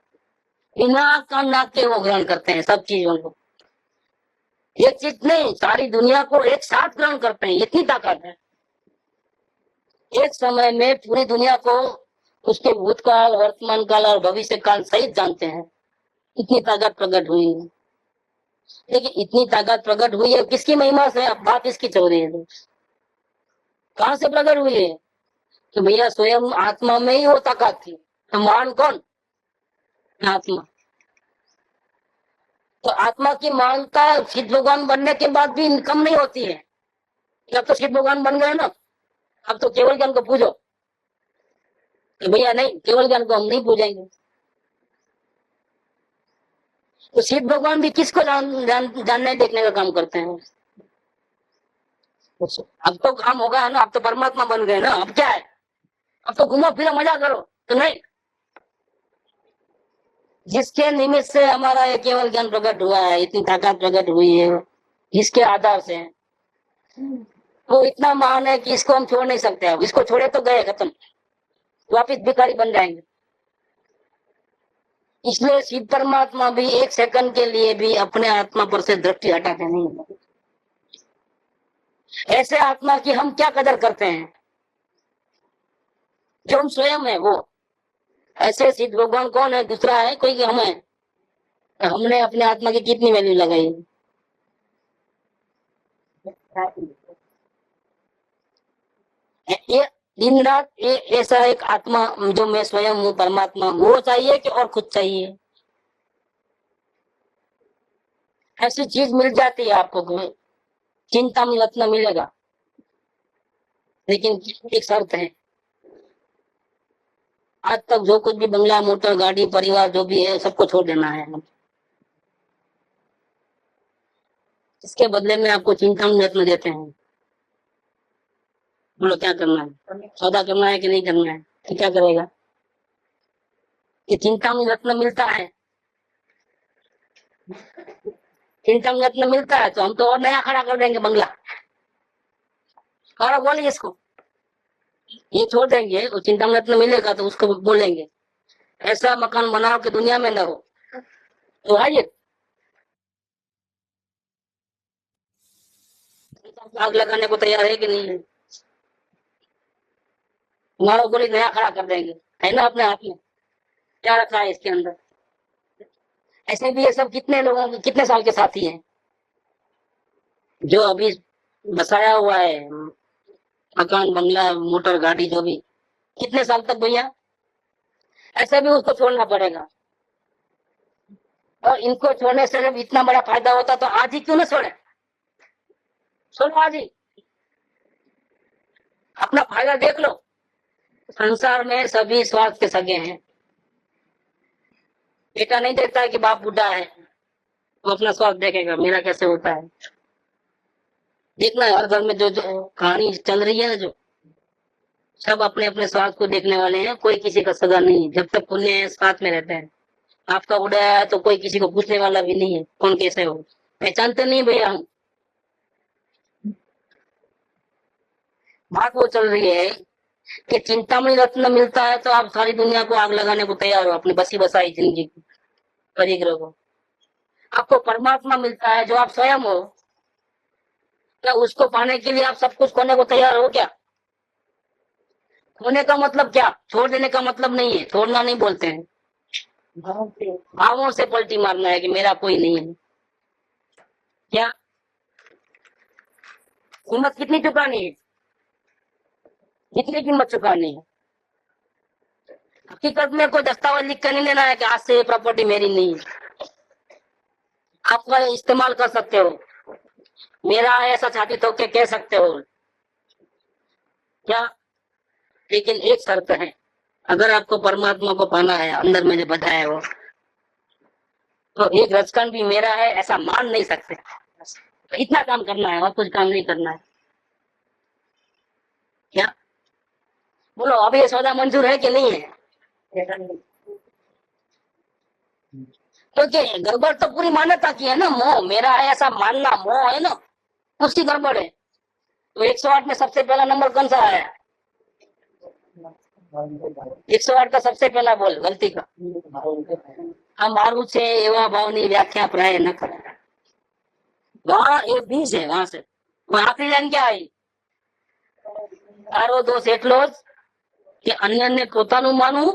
इन आंख कान नाक के वो ग्रहण करते हैं सब चीजों को, एक चीज नहीं, सारी दुनिया को एक साथ ग्रहण करते हैं, इतनी ताकत है। एक समय में पूरी दुनिया को उसके भूतकाल, वर्तमान काल और भविष्य काल सहित जानते हैं, इतनी ताकत प्रकट हुई है। लेकिन इतनी ताकत प्रकट हुई है किसकी महिमा से? अब बात इसकी चल रही है। कहां से प्रकट हुई है? तो भैया स्वयं आत्मा में ही वो ताकत थी। तो महान कौन? आत्मा। तो आत्मा की महानता सिद्ध भगवान बनने के बाद भी कम नहीं होती है। अब तो सिद्ध भगवान बन गए ना, अब तो केवल ज्ञान को पूजो। तो भैया नहीं, केवल ज्ञान को हम नहीं पूजेंगे। तो सिद्ध भगवान भी किसको जानने देखने का काम करते हैं। अब तो काम होगा है ना, अब तो परमात्मा बन गए ना, अब क्या है? अब तो घूमो फिरो मजा करो। तो नहीं, जिसके निमित्त से हमारा ये केवल ज्ञान प्रकट हुआ है, इतनी ताकत प्रकट हुई है, इसके आधार से वो इतना महान है कि इसको हम छोड़ नहीं सकते। अब इसको छोड़े तो गए, खत्म, वापिस भिखारी बन जाएंगे। इसलिए शिव परमात्मा भी एक सेकंड के लिए भी अपने आत्मा पर से दृष्टि हटाते नहीं। ऐसे आत्मा की हम क्या कदर करते हैं? जो हम स्वयं है वो। ऐसे सिद्ध भगवान कौन है? दूसरा है कोई कि हम है? हमने अपने आत्मा की कितनी वैल्यू लगाई? ये दिन रात ऐसा एक आत्मा जो मैं स्वयं हूँ, परमात्मा, वो चाहिए कि और कुछ चाहिए? ऐसी चीज मिल जाती है आपको, चिंता में रत्न मिलेगा, लेकिन एक शर्त है। आज तक जो कुछ भी बंगला, मोटर, गाड़ी, परिवार जो भी है, सबको छोड़ देना है। इसके बदले में आपको चिंता में रत्न देते हैं। बोलो क्या करना है? सौदा करना है कि नहीं करना है? तो क्या करेगा? कि चिंता में रत्न मिलता है, चिंता में रत्न मिलता है तो हम तो और नया खड़ा कर देंगे बंगला। और बोलिए इसको, ये छोड़ देंगे, वो चिंता में रत्न मिलेगा तो उसको बोलेंगे ऐसा मकान बनाओ कि दुनिया में न हो। तो आइए, आग लगाने को तैयार है कि नहीं है? हमारा गोली नया खड़ा कर देंगे, है ना? अपने हाथ में क्या रखा है इसके अंदर? ऐसे भी ये सब कितने लोगों के, कितने साल के साथी हैं जो अभी बसाया हुआ है मकान, बंगला, मोटर, गाड़ी, जो भी, कितने साल तक भैया? ऐसे भी उसको छोड़ना पड़ेगा। और इनको छोड़ने से जब इतना बड़ा फायदा होता तो आज ही क्यों ना छोड़े? छोड़ो आज ही, अपना फायदा देख लो। संसार में सभी स्वार्थ के सगे हैं। बेटा नहीं देखता है कि बाप बूढ़ा है, वो अपना स्वार्थ देखेगा, मेरा कैसे होता है। देखना है हर घर में जो जो कहानी चल रही है ना, जो सब अपने अपने स्वार्थ को देखने वाले हैं, कोई किसी का सगा नहीं है। जब तक पुण्य है साथ में रहते हैं। आपका उड़ाया है तो कोई किसी को पूछने वाला भी नहीं है कौन कैसे हो, पहचानते नहीं भैया हम। बात वो चल रही है कि चिंतामणि रत्न मिलता है तो आप सारी दुनिया को आग लगाने को तैयार हो, अपनी बसी बसाई जिंदगी की परिग्रह को। आपको परमात्मा मिलता है जो आप स्वयं हो, क्या उसको पाने के लिए आप सब कुछ खोने को तैयार हो क्या? खोने का मतलब क्या? छोड़ देने का मतलब नहीं है, छोड़ना नहीं बोलते हैं, भावों से पलटी मारना है कि मेरा कोई नहीं है। क्या कीमत कितनी चुकानी है? कितनी कीमत चुकानी है? हकीकत में कोई दस्तावेज लिख कर नहीं लेना है कि आज से ये प्रॉपर्टी मेरी नहीं है। आप इस्तेमाल कर सकते हो, मेरा है ऐसा छाती ठोक के कह सकते हो क्या? लेकिन एक शर्त है, अगर आपको परमात्मा को पाना है, अंदर में जो बधा है वो, तो एक रचकन भी मेरा है ऐसा मान नहीं सकते। तो इतना काम करना है और कुछ काम नहीं करना है। क्या बोलो, अभी ये सौदा मंजूर है कि नहीं है? क्योंकि गड़बड़ तो पूरी मान्यता की है ना, मोह, मेरा है ऐसा मानना मोह है ना, उसकी गड़बड़ है। तो 108 में सबसे पहला नंबर कौन सा आया? 108 का सबसे पहला बोल गलती का, हम मारू छे एवा भावनी व्याख्या प्राय न करे। वहां एक बीज है, वहां से वहां आखिरी लाइन क्या आई? તારો દોષ એટલો જ કે અન્યને પોતાનું માનવું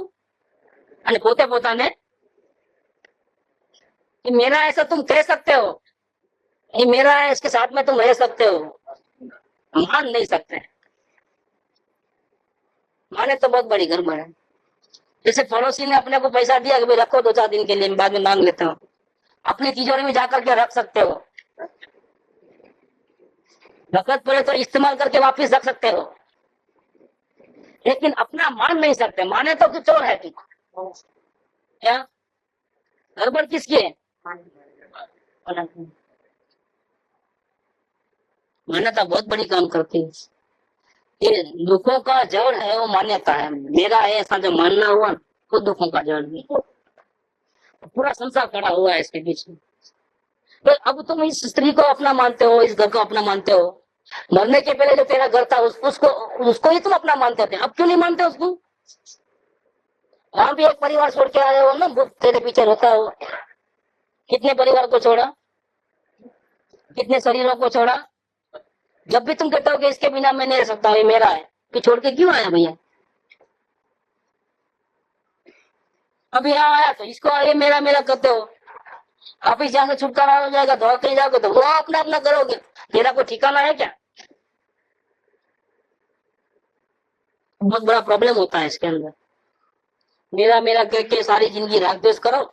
અને પોતે પોતાને कि मेरा ऐसा तुम कह सकते हो, ये मेरा है इसके साथ में तुम रह सकते हो, मान नहीं सकते। माने तो बहुत बड़ी गड़बड़ है। जैसे पड़ोसी ने अपने को पैसा दिया कि भाई रखो 2-4 दिन के लिए, बाद में मांग लेता हूँ, अपनी तिजोरी में जाकर के रख सकते हो, जरूरत पड़े तो इस्तेमाल करके वापस रख सकते हो, लेकिन अपना मान नहीं सकते। माने तो तू चोर है तू। क्या गड़बड़ किसकी है? मान्यता बहुत बड़ी काम करती है। ये दुखों का जड़ है वो मान्यता है, मेरा है ऐसा जो मानना हुआ वो दुखों का जड़ है। पूरा संसार खड़ा हुआ है इसके पीछे। तो अब तुम इस स्त्री को अपना मानते हो, इस घर को अपना मानते हो, मरने के पहले जो तेरा घर था उसको ही तुम अपना मानते थे, अब क्यों नहीं मानते उसको? वहां भी एक परिवार छोड़ के आए हो ना, तेरे पीछे रोता हो। कितने परिवार को छोड़ा, कितने शरीरों को छोड़ा। जब भी तुम कहते हो कि इसके बिना मैं नहीं रह सकता, ये मेरा है, कि छोड़ के क्यों आया भैया? अब यहाँ आया तो इसको ये मेरा मेरा करते हो। आप इस जहाँ से छुटकारा हो जाएगा, दौड़ के जाओगे तो वो अपना अपना करोगे, मेरा कोई ठिकाना है क्या? बहुत बड़ा प्रॉब्लम होता है इसके अंदर। मेरा मेरा कह के सारी जिंदगी राग द्वेष करो,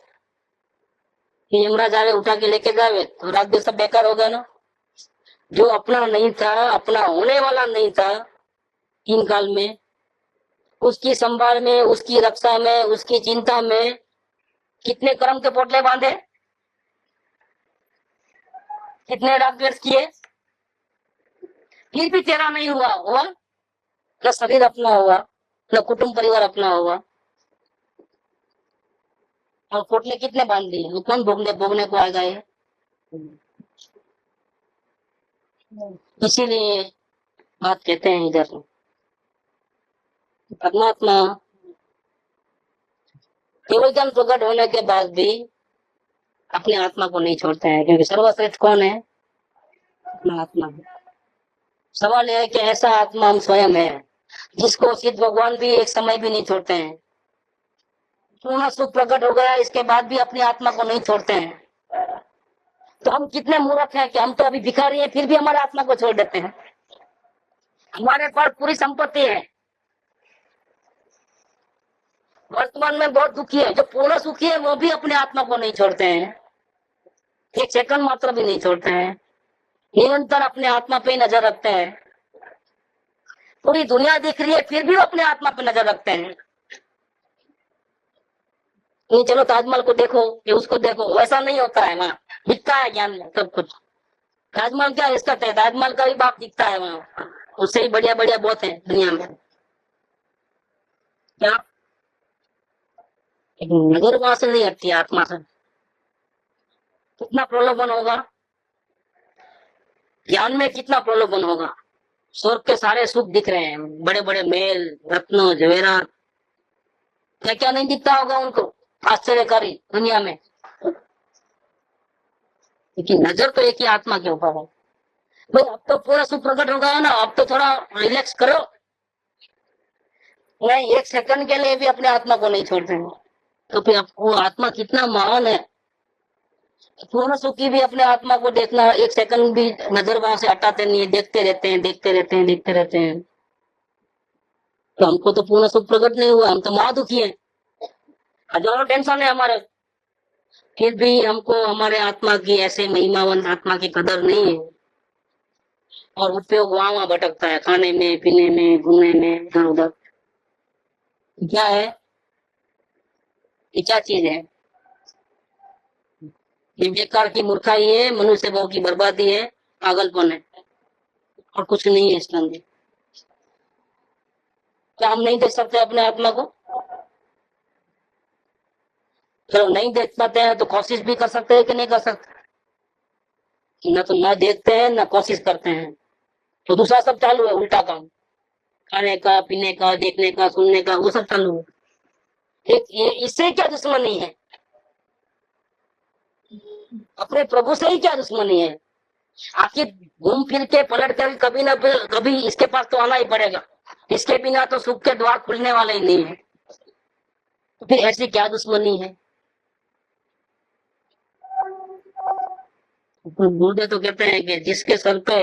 कि यमराज आवे उठा के लेके जावे तो राग द्वेष सब बेकार होगा ना। जो अपना नहीं था, अपना होने वाला नहीं था तीन काल में, उसकी संभाल में, उसकी रक्षा में, उसकी चिंता में कितने कर्म के पोटले बांधे, कितने राग द्वेष किए, फिर भी तेरा नहीं हुआ न शरीर अपना हुआ, न कुटुंब परिवार अपना हुआ, और पोटले कितने बांध दिए, कौन भोगने को आएगा ये? इसीलिए बात कहते हैं इधर, परमात्मा केवल ज्ञान प्रकट होने के बाद भी अपने आत्मा को नहीं छोड़ते हैं, क्योंकि सर्वश्रेष्ठ कौन है? अपना आत्मा है। सवाल यह है कि ऐसा आत्मा हम स्वयं है जिसको सिद्ध भगवान भी एक समय भी नहीं छोड़ते हैं। पूर्ण सुख प्रकट हो गया, इसके बाद भी अपनी आत्मा को नहीं छोड़ते हैं। तो हम कितने मूर्ख हैं कि हम तो अभी भिखारी हैं, फिर भी हमारे आत्मा को छोड़ देते हैं। हमारे पास पूरी संपत्ति है, वर्तमान में बहुत दुखी है, जो पूर्ण सुखी है वो भी अपने आत्मा को नहीं छोड़ते हैं, एक सेकंड मात्र भी नहीं छोड़ते हैं, निरंतर अपने आत्मा पे ही नजर रखते हैं। पूरी दुनिया दिख रही है फिर भी वो अपने आत्मा पे नजर रखते हैं। नहीं चलो ताजमहल को देखो कि उसको देखो, वैसा नहीं होता है। वहाँ दिखता है ज्ञान में सब कुछ। ताजमहल क्या इसका है, ताजमहल का भी बाप दिखता है वहाँ, उससे ही बढ़िया बढ़िया बहुत है दुनिया में। क्या नजर वहां से नहीं हटती आत्मा से। कितना प्रलोभन होगा ज्ञान में, कितना प्रलोभन होगा। स्वर्ग के सारे सुख दिख रहे हैं, बड़े बड़े महल, रत्न, जवेरात, क्या क्या नहीं दिखता होगा उनको, आश्चर्यकारी दुनिया में। लेकिन नजर तो एक ही आत्मा के ऊपर है। भाई अब तो पूरा सुख प्रकट हो गया ना, अब तो थोड़ा रिलैक्स करो। नहीं, एक सेकंड के लिए भी अपने आत्मा को नहीं छोड़ते हैं, तो फिर वो आत्मा कितना महान है। पूर्ण सुखी भी अपने आत्मा को देखना, एक सेकंड भी नजर वहां से हटाते नहीं है, देखते रहते हैं, देखते रहते हैं, देखते रहते हैं। तो हमको तो पूर्ण सुख प्रकट नहीं हुआ, हम तो महादुखी हैं, हजारों टेंशन है हमारे। फिर भी हमको हमारे आत्मा की, ऐसे महिमावंत आत्मा की कदर नहीं है। और उपयोग वहां वहां भटकता है, खाने में, पीने में, घूमने में, इधर उधर। क्या है ये, क्या चीज है ये? बेकार की मूर्खाई है, मनुष्य भाव की बर्बादी है, पागलपन है, और कुछ नहीं है इसके अंदर। क्या हम नहीं देख सकते अपने आत्मा को? चलो नहीं देख पाते हैं तो कोशिश भी कर सकते हैं कि नहीं कर सकते? ना तो ना देखते हैं ना कोशिश करते हैं, तो दूसरा सब चालू है, उल्टा काम। खाने का, पीने का, देखने का, सुनने का, वो सब चालू है। ये इससे क्या दुश्मनी है? अपने प्रभु से ही क्या दुश्मनी है? आखिर घूम फिर के पलट कर कभी ना कभी इसके पास तो आना ही पड़ेगा। इसके बिना तो सुख के द्वार खुलने वाले ही नहीं है। तो फिर ऐसी क्या दुश्मनी है? गुरुदेव तो कहते हैं कि जिसके सर पे,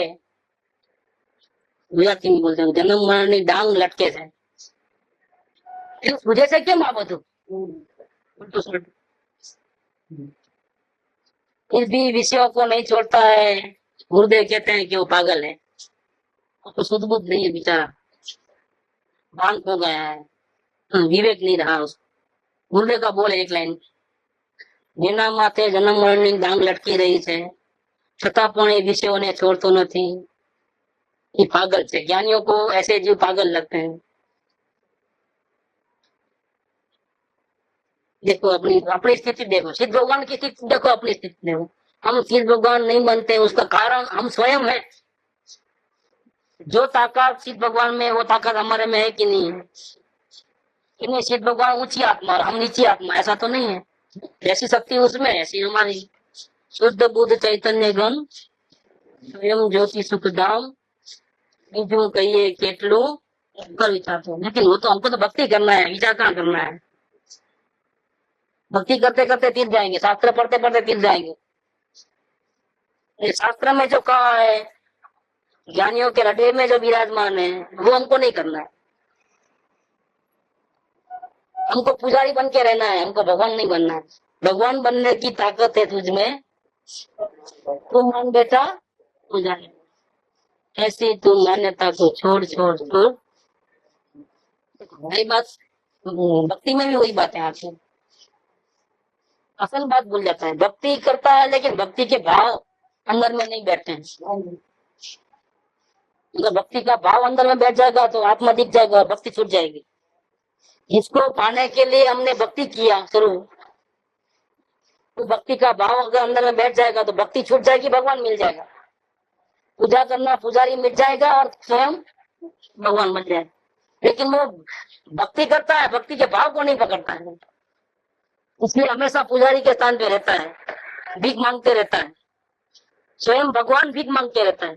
गुजराती में बोलते हैं, जन्म मरनी डांग लटके से, मुझे से क्यों माँ बतू उल्टू सुल्टू। इस भी विषयों को नहीं छोड़ता है, गुरुदेव कहते हैं कि वो पागल है, उसको सुध बुद्ध नहीं है बेचारा, भांग हो गया है, विवेक नहीं रहा उसको। गुरुदेव का बोल एक लाइन, જેના માથે જન્મ મરણની ડાંગ લટકી રહી છે છતાં પણ એ વિષયોને છોડતો નથી, ये पागल છે। ज्ञानियों को ऐसे जीव पागल लगते हैं। देखो अपनी अपनी स्थिति देखो, सिद्ध भगवान की स्थिति देखो, अपनी स्थिति देखो। हम सिद्ध भगवान नहीं बनते, उसका कारण हम स्वयं है। जो ताकत सिद्ध भगवान में, वो ताकत हमारे में है कि नहीं है? कि नहीं, सिद्ध भगवान ऊंची आत्मा और हम नीची आत्मा, ऐसा तो नहीं है। जैसी शक्ति उसमें ऐसी हमारी। शुद्ध बुद्ध चैतन्य गण स्वयं ज्योति सुख धाम, बीजू कहिए केटलू कर विचार तो। लेकिन वो तो हमको तो भक्ति करना है, विचार कहाँ करना है? भक्ति करते करते तीर जाएंगे, शास्त्र पढ़ते पढ़ते तीर जाएंगे। शास्त्र में जो कहा है, ज्ञानियों के हृदय में जो विराजमान है, वो हमको नहीं करना है। हमको पुजारी बन के रहना है, हमको भगवान नहीं बनना है। भगवान बनने की ताकत है तुझ में, तू मान बेटा पुजारी। ऐसी तू मान्यता को छोड़ छोड़ छोड़। वही बात भक्ति में भी वही बातें आती है। असल बात भूल जाता है, भक्ति करता है लेकिन भक्ति के भाव अंदर में नहीं बैठते हैं। अगर भक्ति का भाव अंदर में बैठ जाएगा तो आत्मा दिख जाएगा, भक्ति छूट जाएगी। इसको पाने के लिए हमने भक्ति किया शुरू, तो भक्ति का भाव अगर अंदर में बैठ जाएगा तो भक्ति छूट जाएगी, भगवान मिल जाएगा। पूजा करना पुजारी मिल जाएगा और स्वयं भगवान बन जाएगा। लेकिन वो भक्ति करता है, भक्ति के भाव को नहीं पकड़ता है, इसलिए हमेशा पुजारी के स्थान पे रहता है, भीख मांगते रहता है। स्वयं भगवान भीख मांगते रहता है।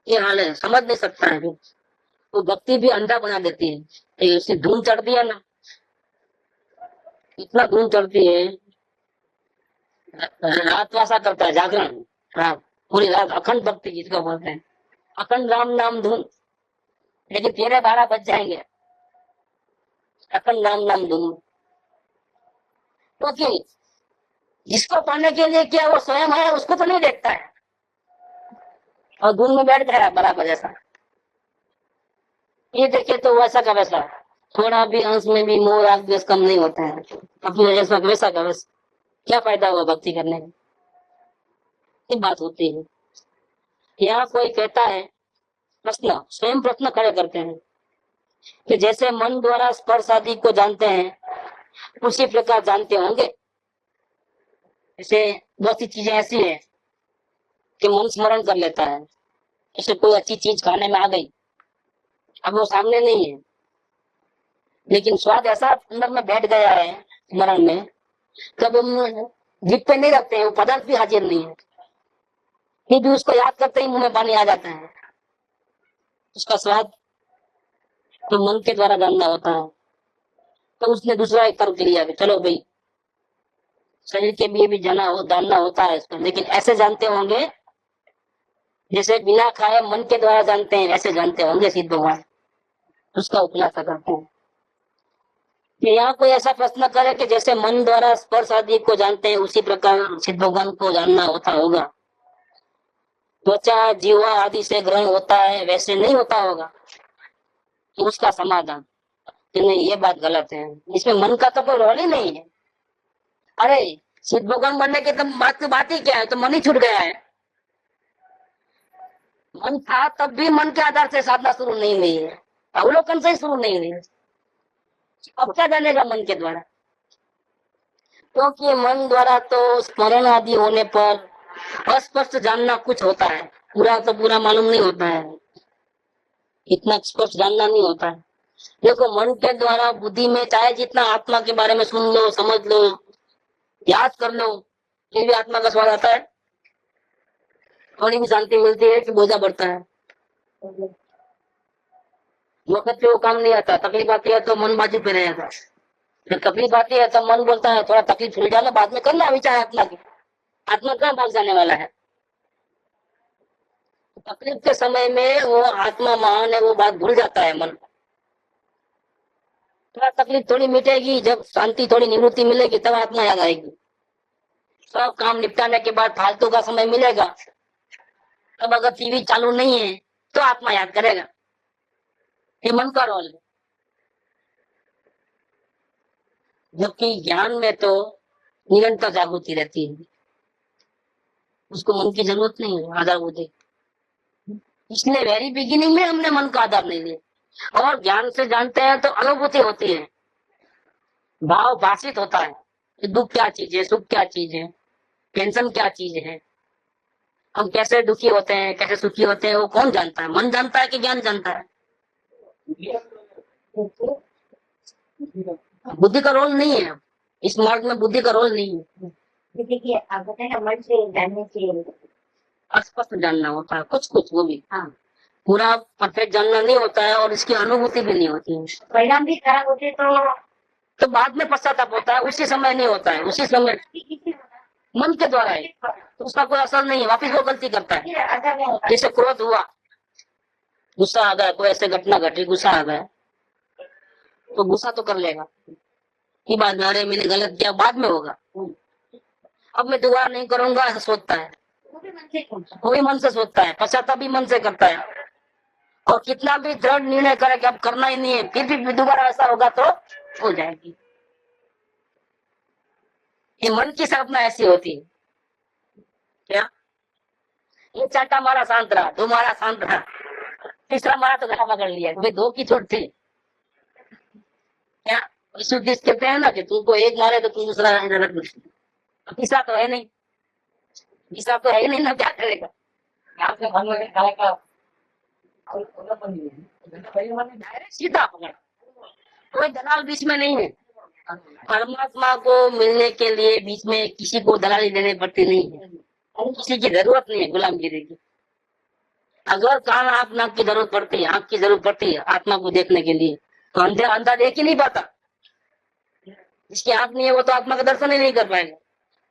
ये हाल है, समझ नहीं सकता है। तो भक्ति भी अंधा बना देती है। उसकी धूम चढ़ती है ना, इतना धूम चढ़ती है, रात वासा करता है, जागरण रात, पूरी रात अखंड भक्ति जिसको बोलते हैं, अखंड राम नाम धुन। लेकिन 13-12 बज जाएंगे, अखंड राम नाम धुन। क्योंकि जिसको पाने के लिए किया वो स्वयं है, उसको तो नहीं देखता है, और धुन में बैठ गया बराबर जैसा। ये देखे तो वैसा का वैसा, थोड़ा भी अंश में भी मोह राग द्वेष कम नहीं होता है, अपनी वैसा वैसा का वैसा, क्या फायदा हुआ भक्ति करने का? ये बात होती है। यहाँ कोई कहता है, प्रश्न स्वयं प्रश्न खड़े करते हैं कि जैसे मन द्वारा स्पर्श आदि को जानते हैं उसी प्रकार जानते होंगे। जैसे बहुत सी चीजें ऐसी है कि मन स्मरण कर लेता है, जैसे कोई अच्छी चीज खाने में आ गई, अब वो सामने नहीं है, लेकिन स्वाद ऐसा अंदर में बैठ गया है स्मरण में, कब हम जीभ पे नहीं रखते हैं, वो पदार्थ भी हाजिर नहीं है, फिर भी उसको याद करते ही मुंह में पानी आ जाता है। उसका स्वाद तो मन के द्वारा जानना होता है। तो उसने दूसरा एक तर्क लिया कि चलो भाई शरीर के लिए भी जानना होता है इसको, लेकिन ऐसे जानते होंगे जैसे बिना खाए मन के द्वारा जानते हैं, ऐसे जानते होंगे सिद्ध भगवान। उसका खुलासा करते हैं कि यहाँ कोई ऐसा प्रश्न करे कि जैसे मन द्वारा स्पर्श आदि को जानते हैं उसी प्रकार सिद्ध भगवान को जानना होता होगा, त्वचा जीवा आदि से ग्रहण होता है वैसे नहीं होता होगा। तो उसका समाधान कि नहीं, ये बात गलत है, इसमें मन का तो कोई रोल ही नहीं है। अरे सिद्ध भगवान बनने की तो बात ही क्या है, तो मन ही छूट गया है। मन था तब भी मन के आधार से साधना शुरू नहीं हुई है, अवलोकन से ही शुरू नहीं हुई है। अब क्या जानेगा मन के द्वारा? क्योंकि मन द्वारा तो स्मरण आदि होने पर अस्पष्ट जानना कुछ होता है, पूरा तो पूरा मालूम नहीं होता है, इतना स्पष्ट जानना नहीं होता है। देखो मन के द्वारा बुद्धि में चाहे जितना आत्मा के बारे में सुन लो, समझ लो, याद कर लो, फिर भी आत्मा का स्वाद आता है, थोड़ी भी शांति मिलती है कि बोझा बढ़ता है। वक्त पे वो काम नहीं आता, तकलीफ आती है तो मन बाजू पे रहेगा, जब तकलीफ आती है तो मन बोलता है थोड़ा तकलीफ भूल जाना, बाद में करना विचार आत्मा की। आत्मा कहाँ भाग जाने वाला है? तकलीफ के समय में वो आत्मा महान है, वो बात भूल जाता है मन। थोड़ा तकलीफ थोड़ी मिटेगी, जब शांति थोड़ी निवृत्ति मिलेगी तब आत्मा याद आएगी। सब काम निपटाने के बाद फालतू का समय मिलेगा, तब अगर टीवी चालू नहीं है तो आत्मा याद करेगा। ये मन का रोल है। जबकि ज्ञान में तो निरंतर जागृति रहती है, उसको मन की जरूरत नहीं है आधार बुद्धि। इसलिए वेरी बिगिनिंग में हमने मन का आधार नहीं लिया, और ज्ञान से जानते हैं तो अनुभूति होती है, भाव भाषित होता है कि दुख क्या चीज है, सुख क्या चीज है, टेंशन क्या चीज है, हम कैसे दुखी होते हैं, कैसे सुखी होते हैं, वो कौन जानता है? मन जानता है कि ज्ञान जानता है? बुद्धि का रोल नहीं है इस मार्ग में, बुद्धि का रोल नहीं है। देखिए आप बताए ना मन से जानने से स्पष्ट जानना होता है, कुछ कुछ, वो भी हाँ, पूरा परफेक्ट जानना नहीं होता है, और इसकी अनुभूति भी नहीं होती है। परिणाम भी खराब होते तो बाद में पश्चाताप होता है, उसी समय नहीं होता है, उसी समय मन के द्वारा है, तो उसका कोई असर नहीं है, वापिस वो गलती करता है। असर नहीं होता। जैसे क्रोध हुआ, गुस्सा आ गया, कोई ऐसे घटना घटी, गुस्सा आ गया, तो गुस्सा तो कर लेगा कि बाद में अरे मैंने गलत किया, बाद में होगा, अब मैं दोबारा नहीं करूंगा, ऐसा सोचता है, वो भी मन से होता। वो भी मन से सोचता है, पश्चाताप भी मन से करता है, और कितना भी दृढ़ निर्णय करे कि अब करना ही नहीं है, फिर भी दोबारा ऐसा होगा तो हो जाएगी। ये मन की साधना ऐसी होती है। क्या ये चाटा मारा शांत रहा, दो मारा शांत रहा, तीसरा मारा तो गला पकड़ लिया, भाई दो की चोट थी। क्या विशुद्धिस्ट कहते हैं ना कि तुमको एक मारे तो तुम दूसरा रख दो, तीसरा तो है नहीं, तीसरा तो है ही नहीं ना, क्या करेगा? आपके मन में गाय का डायरेक्ट सीधा पकड़, कोई दलाल बीच में नहीं है। परमात्मा को मिलने के लिए बीच में किसी को दलाली देनी पड़ती नहीं है, किसी की जरूरत नहीं है गुलामगिरी की। अगर कान आंख नाक की जरूरत पड़ती है, आंख की जरूरत पड़ती है आत्मा को देखने के लिए, तो अंधा देख ही नहीं पाता। जिसकी आंख नहीं है वो तो आत्मा का दर्शन ही नहीं कर पाएगा,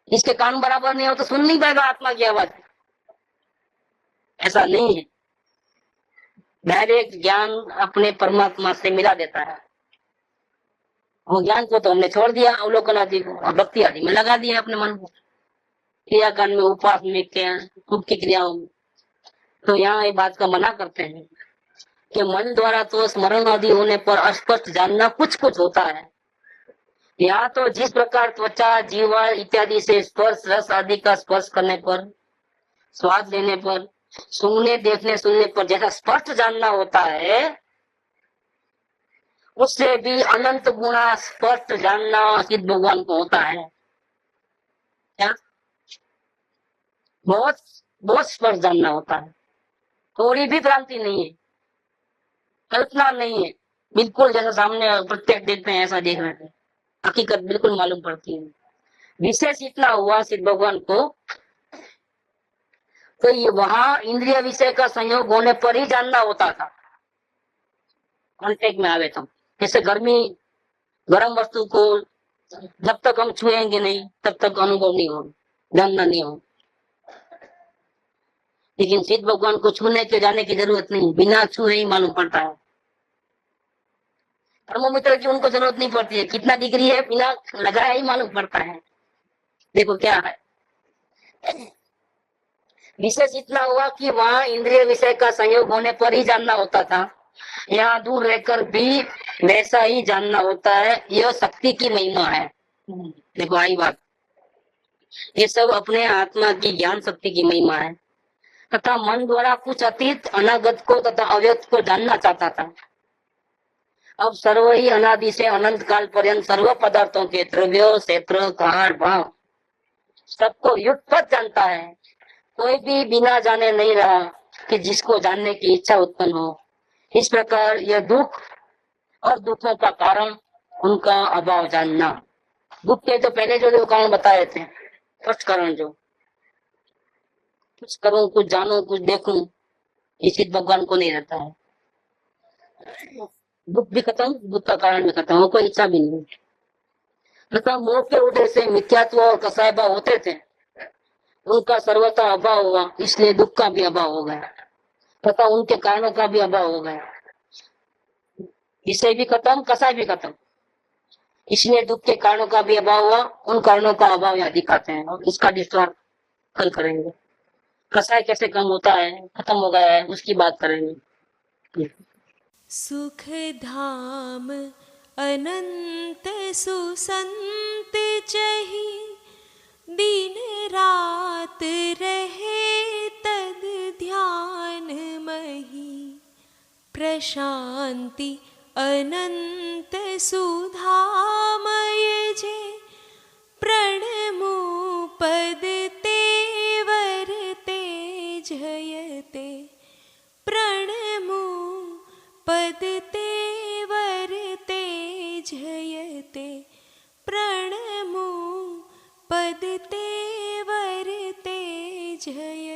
जिसके कान बराबर नहीं हो तो सुन नहीं पाएगा आत्मा की आवाज। ऐसा नहीं है, डायरेक्ट ज्ञान अपने परमात्मा से मिला देता है। और ज्ञान को तो हमने छोड़ दिया, अवलोकन आदि को और भक्ति आदि में लगा दिया अपने मन को, क्रियाकांड में, उपवास में, मुख्य क्रियाओं में। तो यहाँ ये बात का मना करते हैं कि मन द्वारा तो स्मरण आदि होने पर अस्पष्ट जानना कुछ कुछ होता है। या तो जिस प्रकार त्वचा, जीवा इत्यादि से स्पर्श रस आदि का स्पर्श करने पर, स्वाद लेने पर, सुनने देखने सुनने पर जैसा स्पष्ट जानना होता है, उससे भी अनंत गुणा स्पष्ट जानना सिद्ध भगवान को होता है। क्या? बहुत बहुत स्पष्ट जानना होता है, थोड़ी भी भ्रांति नहीं है, कल्पना नहीं है, बिल्कुल जैसा सामने प्रत्यक्ष देखते हैं ऐसा देख रहे थे, हकीकत बिल्कुल मालूम पड़ती है। विशेष इतना हुआ सिद्ध भगवान को तो ये वहां इंद्रिय विषय का संयोग होने पर ही जानना होता था, कांटेक्ट में आवे तो। जैसे गर्म वस्तु को जब तक हम छुएंगे नहीं तब तक अनुभव नहीं हो, जानना नहीं हो। लेकिन सिद्ध भगवान को छूने के जाने की जरूरत नहीं, बिना छुए ही मालूम पड़ता है। थर्मोमीटर की उनको जरूरत नहीं पड़ती है, कितना डिग्री है बिना लगाए ही मालूम पड़ता है। देखो क्या है, विशेष इतना हुआ कि वहां इंद्रिय विषय का संयोग होने पर ही जानना होता था, यहाँ दूर रहकर भी वैसा ही जानना होता है। यह शक्ति की महिमा है। देखो आई बात, ये सब अपने आत्मा की ज्ञान शक्ति की महिमा है। तथा मन द्वारा कुछ अतीत अनागत को तथा अव्यक्त को जानना चाहता था। अब सर्व ही अनादि से अनंत काल पर्यंत सर्व पदार्थों के द्रव्य, क्षेत्र, काल, भाव सबको युगपत जानता है। कोई भी बिना जाने नहीं रहा कि जिसको जानने की इच्छा उत्पन्न हो। इस प्रकार यह दुख और दुखों का कारण उनका अभाव जानना। दुख के तो पहले जो कारण बताए थे, फर्स्ट कारण जो कुछ करूं, कुछ जानूं, कुछ देखूं, इसी भगवान को नहीं रहता है। दुख भी खत्म, दुख का कारण भी खत्म, वो कोई इच्छा भी नहीं। तथा मोह के उदय से मिथ्यात्व और कसाय भाव होते थे, उनका सर्वथा अभाव हुआ, इसलिए दुख का भी अभाव हो गया तथा उनके कारणों का भी अभाव हो गया। विषय भी खत्म, कसाय भी खत्म, इसलिए दुख के कारणों का भी अभाव हुआ। उन कारणों का अभाव यहाँ दिखाते हैं और इसका विस्तार कल करेंगे। कसाय कैसे कम होता है, खत्म हो गया है, उसकी बात करेंगे। सुख धाम अनंत सुसंत चही, दिन रात रहे तद ध्यान मही। प्रशांति अनंत सुधामय जे, प्रणमु पद तेवर तेजयते। प्रणमु पद तेवर तेजयते। प्रणमु पद तेवर तेजयते।